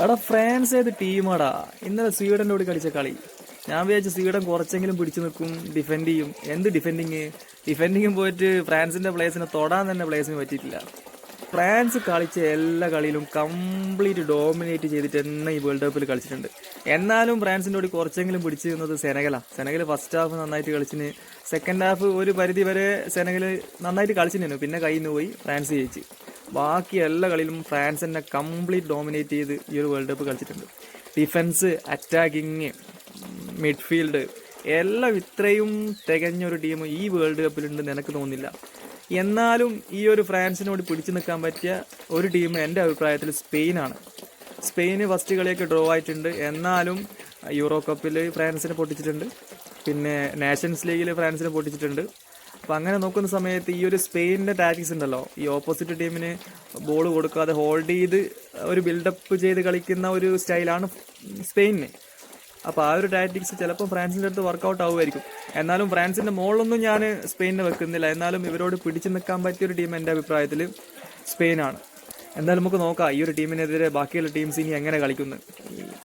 എടാ ഫ്രാൻസ് ഏത് ടീമാടാ? ഇന്നലെ സ്വീഡന്റെ കൂടി കളിച്ച കളി ഞാൻ വിചാരിച്ചു സ്വീഡൻ കുറച്ചെങ്കിലും പിടിച്ചു നിൽക്കും, ഡിഫെൻഡ് ചെയ്യും. എന്ത് ഡിഫെൻഡിങ്ങും പോയിട്ട് ഫ്രാൻസിന്റെ പ്ലേസിനെ തൊടാൻ തന്നെ പ്ലേസിന് പറ്റിയിട്ടില്ല. ഫ്രാൻസ് കളിച്ച എല്ലാ കളിയിലും കംപ്ലീറ്റ് ഡോമിനേറ്റ് ചെയ്തിട്ട് തന്നെ ഈ വേൾഡ് കപ്പിൽ കളിച്ചിട്ടുണ്ട്. എന്നാലും ഫ്രാൻസിന്റെ കൂടി കുറച്ചെങ്കിലും പിടിച്ചു നിന്നത് സെനഗൽ ഫസ്റ്റ് ഹാഫ് നന്നായിട്ട് കളിച്ചിന്. സെക്കൻഡ് ഹാഫ് ഒരു പരിധി വരെ സെനഗൽ നന്നായിട്ട് കളിച്ചിരുന്നു, പിന്നെ കയ്യിൽ നിന്ന് പോയി ഫ്രാൻസ് ജയിച്ച്. ബാക്കി എല്ലാ കളിയിലും ഫ്രാൻസ് തന്നെ കംപ്ലീറ്റ് ഡോമിനേറ്റ് ചെയ്ത് ഈ ഒരു വേൾഡ് കപ്പ് കളിച്ചിട്ടുണ്ട്. ഡിഫൻസ്, അറ്റാക്കിങ്, മിഡ്ഫീൽഡ് എല്ലാം ഇത്രയും തികഞ്ഞൊരു ടീം ഈ വേൾഡ് കപ്പിലുണ്ടെന്ന് എനിക്ക് തോന്നുന്നില്ല. എന്നാലും ഈ ഒരു ഫ്രാൻസിനോട് പിടിച്ചു നിൽക്കാൻ പറ്റിയ ഒരു ടീം എൻ്റെ അഭിപ്രായത്തിൽ സ്പെയിനാണ്. സ്പെയിന് ഫസ്റ്റ് കളിയൊക്കെ ഡ്രോ ആയിട്ടുണ്ട്, എന്നാലും യൂറോ കപ്പിൽ ഫ്രാൻസിനെ പൊട്ടിച്ചിട്ടുണ്ട്, പിന്നെ നാഷൻസ് ലീഗിൽ ഫ്രാൻസിനെ പൊട്ടിച്ചിട്ടുണ്ട്. അപ്പം അങ്ങനെ നോക്കുന്ന സമയത്ത് ഈ ഒരു സ്പെയിനിൻ്റെ ടാക്ടിക്സ് ഉണ്ടല്ലോ, ഈ ഓപ്പോസിറ്റ് ടീമിന് ബോൾ കൊടുക്കാതെ ഹോൾഡ് ചെയ്ത് ഒരു ബിൽഡപ്പ് ചെയ്ത് കളിക്കുന്ന ഒരു സ്റ്റൈലാണ് സ്പെയിനിന്. അപ്പോൾ ആ ഒരു ടാക്ടിക്സ് ചിലപ്പോൾ ഫ്രാൻസിൻ്റെ അടുത്ത് വർക്കൗട്ട് ആവുമായിരിക്കും. എന്നാലും ഫ്രാൻസിൻ്റെ മുകളിലൊന്നും ഞാൻ സ്പെയിനിനെ വെക്കുന്നില്ല. എന്നാലും ഇവരോട് പിടിച്ചു നിൽക്കാൻ പറ്റിയൊരു ടീം എൻ്റെ അഭിപ്രായത്തിൽ സ്പെയിനാണ്. എന്തായാലും നമുക്ക് നോക്കാം ഈ ഒരു ടീമിനെതിരെ ബാക്കിയുള്ള ടീംസ് ഇനി എങ്ങനെ കളിക്കുന്നത്.